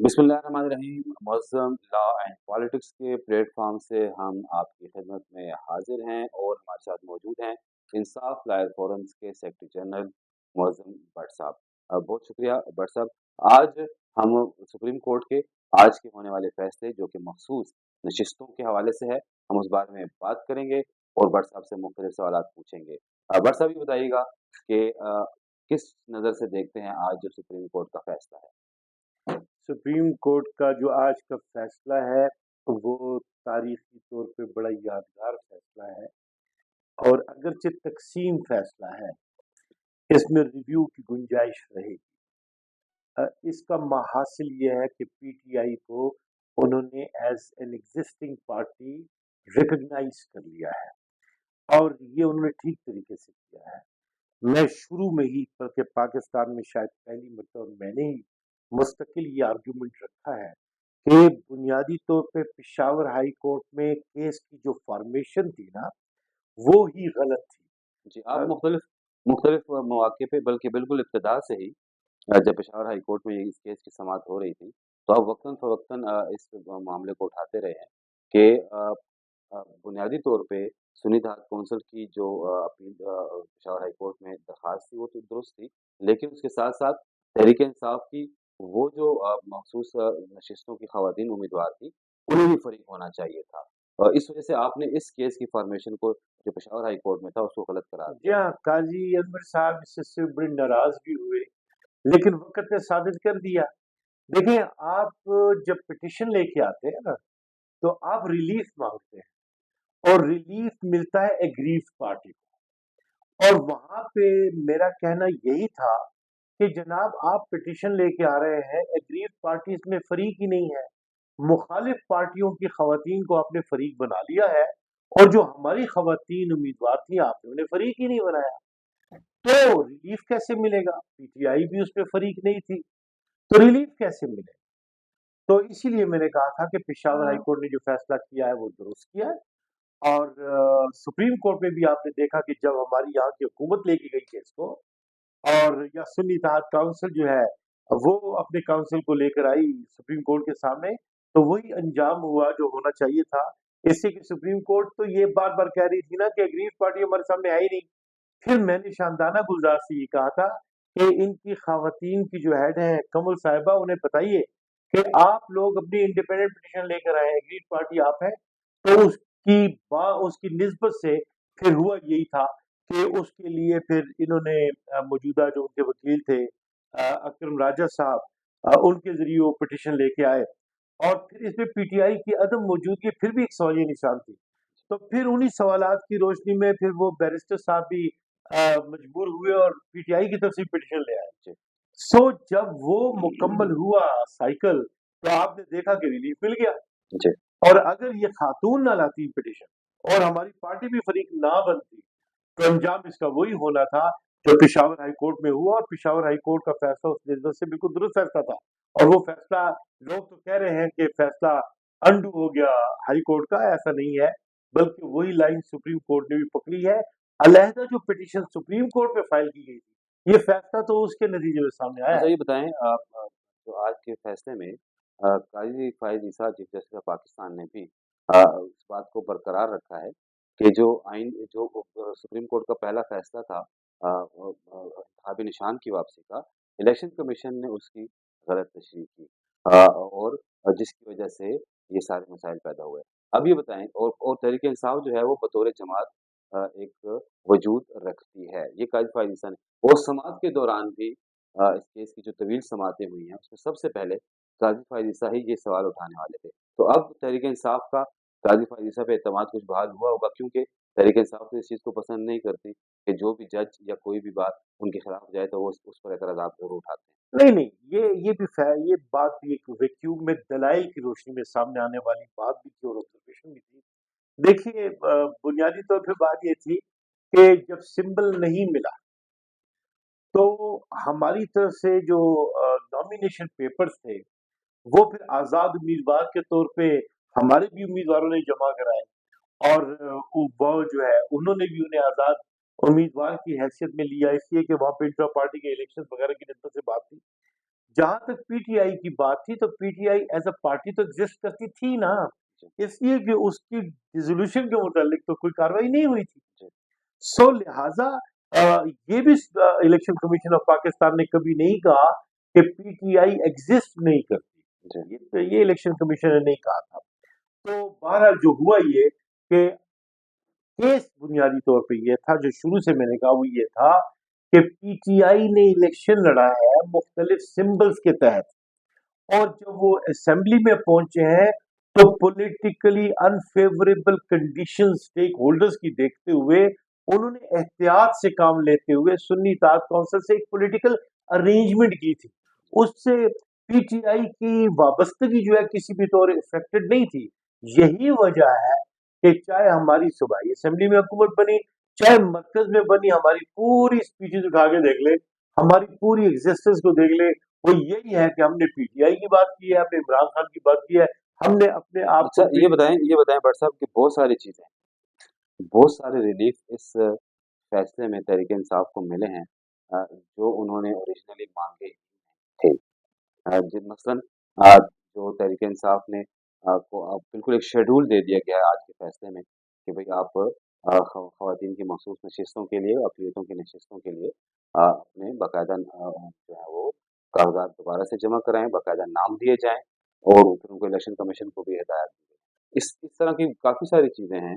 बिस्मिल्लाहिर्रहमानिर्रहीम। Muazzam law and politics के platform से हम आपकी खिदमत में हाजिर हैं और हमारे साथ मौजूद हैं इंसाफ लायर फोरम्स के सेक्रेटरी जनरल मुअज़्ज़म भट्ट साहब। बहुत शुक्रिया भट्ट साहब। आज हम सुप्रीम कोर्ट के आज के होने वाले फैसले जो कि मखसूस नशिस्तों के हवाले से है, हम उस बारे में बात करेंगे और भट्ट साहब से मुख्तलिफ सवालात पूछेंगे। भट्ट साहब ये बताइएगा कि किस नज़र से देखते हैं आज जो सुप्रीम कोर्ट का फैसला है? सुप्रीम कोर्ट का जो आज का फैसला है वो तारीखी तौर पे बड़ा यादगार फैसला है और अगरचे तकसीम फैसला है, इसमें रिव्यू की गुंजाइश रहेगी। इसका महासिल ये है कि पीटीआई को उन्होंने as an existing party recognize कर लिया है और ये उन्होंने ठीक तरीके से किया है। मैं शुरू में ही, बल्कि पाकिस्तान में शायद पहली मतलब मैंने ही मुस्तकिल ये आर्ग्यूमेंट रखा है कि बुनियादी तौर पे पेशावर हाई कोर्ट में केस की जो फॉर्मेशन थी ना वो ही गलत थी। जी, आप मुख्तलिफ मुख्तलिफ मौके पे बल्कि बिल्कुल इब्तिदा से ही जब पेशावर हाई कोर्ट में इस केस की समाअत हो रही थी, तो आप वक़्तन-फ़वक़्तन इस मामले को उठाते रहे हैं कि बुनियादी तौर पे सुन्नी अदालत कौंसिल की जो अपील पेशावर हाई कोर्ट में दरख़्वास्त थी, वो तो दुरुस्त थी, लेकिन उसके साथ-साथ तहरीक-ए-इंसाफ की वो जो मख़सूस नशिस्तों की ख़वातीन उम्मीदवार थी, उन्हें भी फ़रीक होना चाहिए था। इस वजह से आपने इस केस की फ़ॉर्मेशन को जो पेशावर हाई कोर्ट में था, उसको गलत करार जी दिया। हाँ, काजी अनवर साहब इससे बड़े नाराज भी हुए, लेकिन वक्त ने साबित कर दिया। देखिए, आप जब पिटिशन लेके आते हैं ना तो आप रिलीफ मांगते हैं और रिलीफ मिलता है एग्रीव पार्टी को, और वहां पे मेरा कहना यही था कि जनाब आप पिटिशन लेके आ रहे हैं, एग्रीव पार्टीज में फरीक ही नहीं है, मुखालिफ पार्टियों की खवातीन को आपने फरीक बना लिया है और जो हमारी खवातीन उम्मीदवार थी आपने उन्हें फरीक ही नहीं बनाया, तो रिलीफ कैसे मिलेगा? पीटीआई भी उसमें फरीक नहीं थी, तो रिलीफ कैसे मिलेगा? तो इसीलिए मैंने कहा था कि पेशावर हाई कोर्ट ने जो फैसला किया है वो दुरुस्त किया है। और सुप्रीम कोर्ट में भी आपने देखा कि जब हमारी यहाँ की हुकूमत लेके गई केस को और या सुन्नी इत्तेहाद काउंसिल जो है वो अपने काउंसिल को लेकर आई सुप्रीम कोर्ट के सामने, तो वही अंजाम हुआ जो होना चाहिए था। इससे कि सुप्रीम कोर्ट तो ये बार बार कह रही थी ना कि एग्रीव पार्टी हमारे सामने आई नहीं। फिर मैंने शानदाना गुलजार से ये कहा था कि इनकी खवातीन की जो हेड है कमल साहिबा, उन्हें बताइए कि आप लोग अपनी इंडिपेंडेंट पिटिशन लेकर आए, एग्रीव पार्टी आप है, तो उसकी निस्बत से फिर हुआ यही था कि उसके लिए फिर इन्होंने मौजूदा जो उनके वकील थे अकरम राजा साहब, उनके जरिए वो पिटिशन लेके आए और फिर इसमें पीटीआई की अदम मौजूदगी फिर भी एक सवालिया निशान थी। तो फिर उन्हीं सवालात की रोशनी में फिर वो बैरिस्टर साहब भी मजबूर हुए और पीटीआई की तरफ से पिटिशन ले आए। जी, सो जब वो मुकम्मल हुआ साइकिल, तो आपने देखा कि रिलीफ मिल गया। जी। और अगर ये खातून ना लाती पिटिशन और हमारी पार्टी भी फरीक ना बनती, तो अंजाम इसका वही होना था जो पेशावर हाई कोर्ट में हुआ, और पेशावर हाई कोर्ट का फैसला उस नस्बत से बिल्कुल दुरुस्त फैसला था। और वो फैसला, लोग तो कह रहे हैं कि फैसला अंडू हो गया हाई कोर्ट का, ऐसा नहीं है, बल्कि वही लाइन सुप्रीम कोर्ट ने भी पकड़ी है। अलहदा जो पिटिशन सुप्रीम कोर्ट में फाइल की गई थी, ये फैसला तो उसके नतीजे में सामने आया अच्छा है। ये बताएँ आप जो आज के फैसले में काज़ी फ़ाइज़ ईसा चीफ जस्टिस ऑफ पाकिस्तान ने भी इस बात को बरकरार रखा है कि जो आइन जो सुप्रीम कोर्ट का पहला फैसला था इंतखाबी निशान की वापसी का, इलेक्शन कमीशन ने उसकी गलत तशरीह की और जिसकी वजह से ये सारे मसाइल पैदा हुए। अब ये बताएँ और तहरीक-ए-इंसाफ जो है वो बतौर जमात एक वजूद रखती है, ये काज़ी फ़ाइज़ ईसा ने और समाअत के दौरान भी इस केस की जो तवील समाअतें हुई हैं, उसमें सबसे पहले काज़ी फ़ाइज़ ईसा ही ये सवाल उठाने वाले थे। तो अब तहरीक-ए-इंसाफ का काज़ी फ़ाइज़ ईसा पे एतमाद कुछ बहाल हुआ होगा क्योंकि तहरीक-ए-इंसाफ तो इस चीज़ को पसंद नहीं करती कि जो भी जज या कोई भी बात उनके खिलाफ जाए तो वो उस पर एतराज़ात ज़रूर उठाते हैं। नहीं नहीं, ये बात भी एक वैक्यूम में दलाइल की रोशनी में सामने आने वाली बात भी थी और ऑब्जर्वेशन भी थी। देखिए, बुनियादी तौर पे बात ये थी कि जब सिंबल नहीं मिला तो हमारी तरफ से जो नॉमिनेशन पेपर्स थे वो फिर आजाद उम्मीदवार के तौर पे हमारे भी उम्मीदवारों ने जमा कराए, और वो जो है उन्होंने भी उन्हें आजाद उम्मीदवार की हैसियत में लिया, इसलिए कि वहां पे इंट्रा पार्टी के इलेक्शन वगैरह की नस्बत से बात थी। जहां तक पीटीआई की बात थी, तो पीटीआई एज अ पार्टी तो एग्जिस्ट करती थी ना, जी, इसलिए कि उसकी डिसोल्यूशन के मुतालिक तो कोई कार्रवाई नहीं हुई थी। जी, सो लिहाजा ये भी इलेक्शन कमीशन ऑफ पाकिस्तान ने कभी नहीं कहा कि पीटीआई एग्जिस्ट नहीं जी, करती, ये इलेक्शन कमीशन ने नहीं कहा था। तो बहरहाल जो हुआ ये कि केस बुनियादी तौर पे ये था, जो शुरू से मैंने कहा वो ये था कि पीटीआई ने इलेक्शन लड़ा है मुख्तलिफ सिंबल्स के तहत, और जब वो असेंबली में पहुंचे हैं तो politically unfavourable condition stakeholders की देखते हुए उन्होंने एहतियात से काम लेते हुए सुन्नी इत्तेहाद काउंसिल से एक पॉलिटिकल अरेंजमेंट की थी। उससे पीटीआई की वाबस्तगी जो है किसी भी तौर इफेक्टेड नहीं थी। यही वजह है कि चाहे हमारी सूबाई असेंबली में हुकूमत बनी, चाहे मरकज में बनी, हमारी पूरी स्पीचेस उठा के देख ले, हमारी पूरी एग्जिस्टेंस को देख ले, वो यही है कि हमने पीटीआई की बात की है, हमने इमरान खान की बात की है, हमने अपने आप अच्छा को ये बताएं भट्ट साहब कि बहुत सारी चीजें, बहुत सारे रिलीफ इस फैसले में तहरीक इंसाफ को मिले हैं, जो उन्होंने ओरिजिनली मांगे थे। मसलन जो तहरीक इंसाफ ने को अब बिल्कुल एक शेड्यूल दे दिया गया है आज के फैसले में कि भाई आप खवातीन की मखसूस नशिस्तों के लिए, अक़लियतों की नशिस्तों के लिए अपने बाकायदा जो है वो कागजात दोबारा से जमा कराएं, बाकायदा नाम दिए जाएं, और फिर उनको इलेक्शन कमीशन को भी हिदायत दी गई। इस तरह की काफ़ी सारी चीज़ें हैं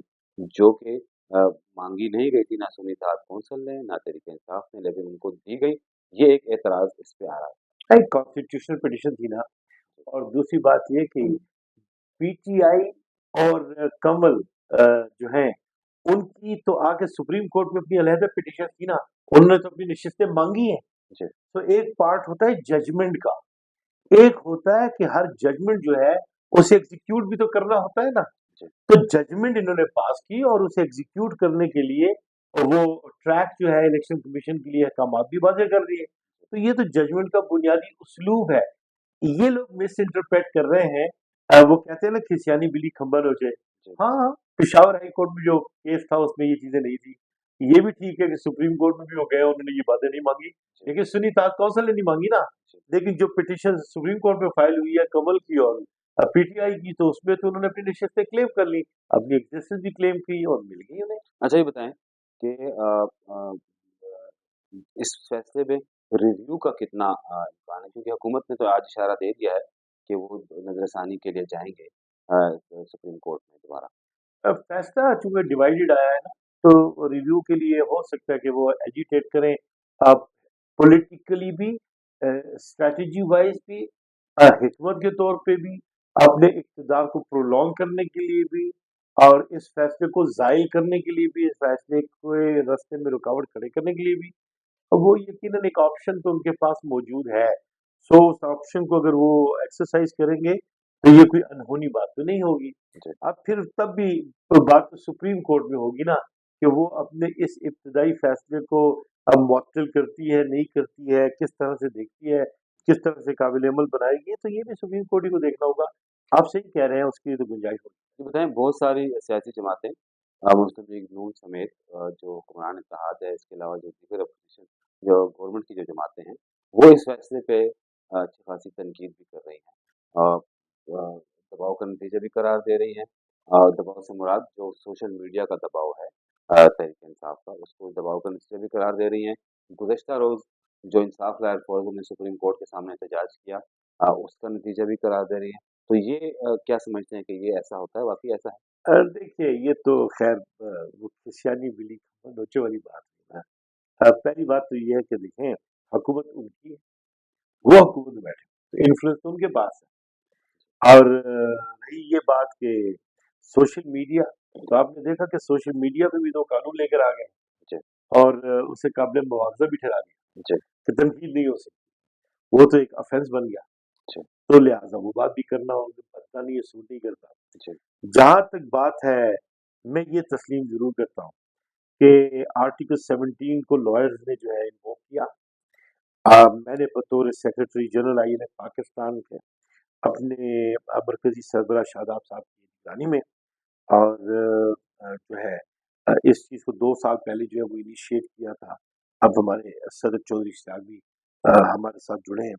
जो कि मांगी नहीं गई थी, ना सुन्नी इत्तेहाद कौंसिल ने, ना तहरीक इंसाफ ने, लेकिन उनको दी गई। ये एक एतराज़ इस पे आ रहा एक कॉन्स्टिट्यूशनल पिटीशन थी ना। और दूसरी बात ये कि पीटीआई और कमल जो हैं, उनकी तो आके सुप्रीम कोर्ट में अपनी अलहदा पिटीशन थी ना, उन्होंने तो अपनी नशिस्तें मांगी हैं। है। जी, तो एक पार्ट होता है जजमेंट का, एक होता है कि हर जजमेंट जो है उसे एग्जीक्यूट भी तो करना होता है ना। जी, तो जजमेंट इन्होंने पास की और उसे एग्जीक्यूट करने के लिए वो ट्रैक जो है इलेक्शन कमीशन के लिए अहकामात भी वाज़ेह कर दिए। तो ये तो जजमेंट का बुनियादी उसलूब है। ये लोग मिस इंटरप्रेट कर रहे हैं। वो कहते हैं ना, खिसियानी बिल्ली खंबल हो जाए। जी। हाँ, हाँ, पेशावर हाई कोर्ट में जो केस था उसमें ये चीजें नहीं थी। ये भी ठीक है कि सुप्रीम कोर्ट में भी हो गए, उन्होंने ये बातें नहीं मांगी, लेकिन सुन्नी इत्तेहाद काउंसिल ने नहीं मांगी ना। लेकिन जो पिटीशन सुप्रीम कोर्ट में फाइल हुई है कमल की और पीटीआई की, तो उसमें तो उन्होंने अपनी नशिस्तें क्लेम कर ली, अपनी एग्जिस्टेंस भी क्लेम की और मिल गई उन्हें। अच्छा ये बताएँ कि इस फैसले में रिव्यू का कितना इम्कान है? क्योंकि हुकूमत ने तो आज इशारा दे दिया है कि वो नज़रसानी के लिए जाएँगे सुप्रीम कोर्ट में दोबारा। अब फैसला चूंकि डिवाइडेड आया है ना, तो रिव्यू के लिए हो सकता है कि वो एजिटेट करें, अब पॉलिटिकली भी, स्ट्रेटजी वाइज भी, हिकमत के तौर पे भी, अपने इक़्तिदार को प्रोलॉन्ग करने के लिए भी, और इस फैसले को ज़ाइल करने के लिए भी, इस फैसले के रास्ते में रुकावट खड़े करने के लिए भी। अब वो यकीनन एक ऑप्शन तो उनके पास मौजूद है। सो उस ऑप्शन को अगर वो एक्सरसाइज करेंगे तो ये कोई अनहोनी बात तो नहीं होगी। जी, अब फिर तब भी तो बात तो सुप्रीम कोर्ट में होगी ना, कि वो अपने इस इब्तदाई फैसले को अब मुअत्तल करती है, नहीं करती है, किस तरह से देखती है, किस तरह से काबिल अमल बनाएगी, तो ये भी सुप्रीम कोर्ट ही को देखना होगा। आप सही कह रहे हैं, उसकी लिए तो गुंजाइश होगी। ये बताएँ बहुत सारी सियासी जमातें मुस्लिम लीग नून समेत जो हुक्मरान इत्तेहाद है, इसके अलावा जो दीगर अपोज़िशन जो गवर्नमेंट की जो जमातें हैं, वो इस फैसले पे अच्छी खासी तनकीद भी कर रही हैं। दबाव का नतीजा भी करार दे रही हैं। दबाव से मुराद जो सोशल मीडिया का दबाव है तहरीक इंसाफ का, उसको दबाव का नतीजा भी करार दे रही हैं। गुज़श्ता रोज़ जो इंसाफ लायक फ़ौज ने सुप्रीम कोर्ट के सामने एहतजाज किया, उसका नतीजा भी करार दे रही हैं। तो ये क्या समझते हैं कि ये ऐसा होता है, वाक़ई ऐसा है? देखिए, ये तो खैर वो खिसियानी बिल्ली नोचे वाली बात है ना। पहली बात तो ये है कि देखें, हुकूमत उनकी है, वो हुकूमत में बैठे, तो इन्फ्लुएंस तो उनके पास है। और रही ये बात कि सोशल मीडिया, तो आपने देखा कि सोशल मीडिया पे भी तो कानून लेकर आ गए, जी, और उसे काबिल मुआवजा भी ठहरा दिया जी, कि तनकीद नहीं हो सकती, वो तो एक ऑफेंस बन गया। जी, तो लिहाजा वो बात भी करना उनको बनता नहीं है, सूट नहीं करता। जी, जहां तक बात है, मैं ये तस्लीम जरूर करता हूँ कि आर्टिकल 17 को लॉयर्स ने जो है इन्वोक किया। मैंने बतौर सेक्रेटरी जनरल INF पाकिस्तान के अपने मरकजी सरबराह शादाब साहब की निगरानी में, और जो है इस चीज़ को 2 साल पहले जो है वो इनिशिएट किया था। अब हमारे सदर चौधरी इश्तियाक भी हमारे साथ जुड़े हैं।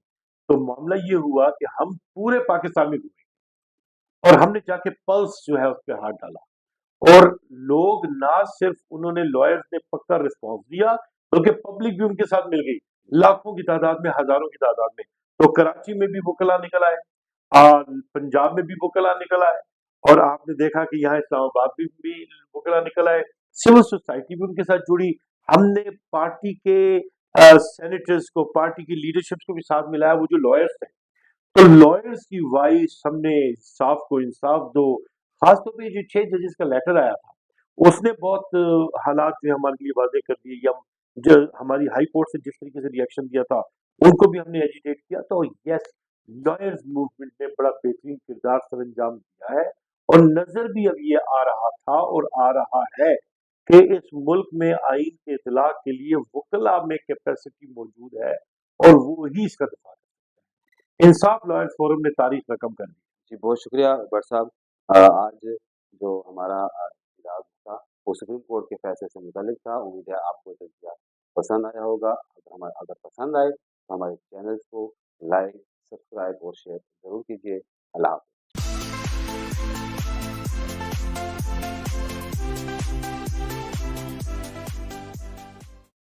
तो मामला ये हुआ कि हम पूरे पाकिस्तान में घूमे और हमने जाके पल्स जो है उस पर हाथ डाला, और लोग ना सिर्फ उन्होंने लॉयर्स ने पक्का रिस्पॉन्स दिया, बल्कि पब्लिक भी उनके साथ मिल गई, लाखों की तादाद में, हजारों की तादाद में। तो कराची में भी वकला निकल आए, पंजाब में भी वकला निकल आए, और आपने देखा कि यहाँ इस्लामाबाद में भी वकला निकल आए। सिविल सोसाइटी भी उनके साथ जुड़ी। हमने पार्टी के सेनेटर्स को, पार्टी की लीडरशिप को भी साथ मिलाया, वो जो लॉयर्स थे। तो लॉयर्स की वॉइस हमने, इंसाफ को इंसाफ दो, खासतौर पे जो 6 जजेस का लेटर आया था, उसने बहुत हालात जो है हमारे लिए वाज़ेह कर दिए, या जो हमारी हाई कोर्ट से जिस तरीके से रिएक्शन दिया था, उनको भी हमने एजिटेट किया। तो यस, लॉयर्स मूवमेंट ने बड़ा बेहतरीन किरदार सरअंजाम दिया है, और नजर भी अब ये आ रहा था और आ रहा है कि इस मुल्क में आइन के इतलाक के लिए वकला में कैपेसिटी मौजूद है, और वो ही इसका दफा है। इंसाफ लॉयर्स फोरम ने तारीख रकम कर दी। जी, बहुत शुक्रिया भट्ट साहब। आज जो हमारा इजलास था वो सुप्रीम कोर्ट के फैसले से मुतालिक था। उम्मीद है आपको ये तज़किया पसंद आया होगा। अगर पसंद आए तो हमारे चैनल्स को लाइक, सब्सक्राइब और शेयर ज़रूर कीजिए। अल्लाह हाफ़िज़।